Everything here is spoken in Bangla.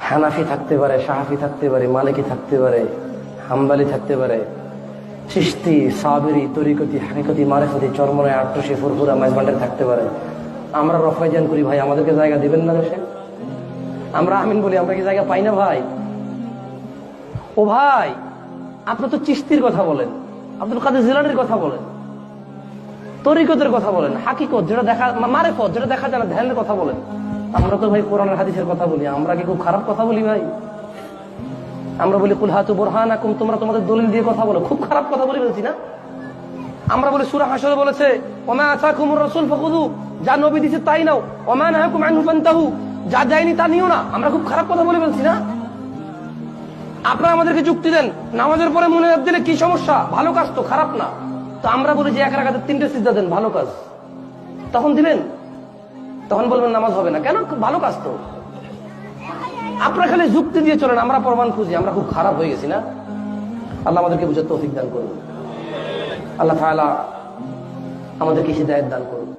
হানাফি থাকতে পারে, শাহাফি থাকতে পারে, মালিকি থাকতে পারে, হাম্বালি থাকতে পারে, চিশতি, সাবেরি, তরিকতি, হাকিকতি, মারিফতি, চরমনে, আট্টসি, ফুরফুরা, মাইজবান্ডার থাকতে পারে। আমরা রফাইজান করি, ভাই আমাদেরকে জায়গা দিবেন না দেশে? আমরা আমিন বলি, আমরা কি জায়গা পাই না ভাই? ও ভাই, আপনি তো চিশতির কথা বলেন, আব্দুল কাদের জিলানীর কথা বলেন, তরিকতের কথা বলেন, হাকিকত যেটা দেখা, মারিফত যেটা দেখা যায় না, ধ্যানের কথা বলেন। আমরা তো ভাই কোরআনের হাদিসের কথা বলি। আমরা কি খুব খারাপ কথা বলি ভাই? আমরা বলি কুল হাতু বুরহানাকুম, তোমরা তোমাদের দলিল দিয়ে কথা বলো। খুব খারাপ কথা বলি বলছি না? আমরা বলি সূরা হাশরে বলেছে ওমা আতাকুমুর রাসূল ফাখুযু, যা নবী দিয়েছে তাই নাও, ওমা নাহাকুম আনহু ফান্তাহু, যা দেয়নি তা নিও না। আমরা খুব খারাপ কথা বলি বলছি না? আপনারা আমাদেরকে যুক্তি দেন, নামাজের পরে মুনাজাত দিলে কি সমস্যা? ভালো কাজ তো, খারাপ না। তো আমরা বলি যে এক রাকাতে 3টে সিজদা দেন, ভালো কাজ। তখন দিবেন? তখন বলবেন নামাজ হবে না। কেন? ভালো কাজ তো। আপনারা খালি যুক্তি দিয়ে চলেন, আমরা প্রমাণ খুঁজি। আমরা খুব খারাপ হয়ে গেছি না? আল্লাহ আমাদেরকে বুঝার তৌফিক দান করুন। আল্লাহ তাআলা আমাদেরকে হিদায়াত দান করুন।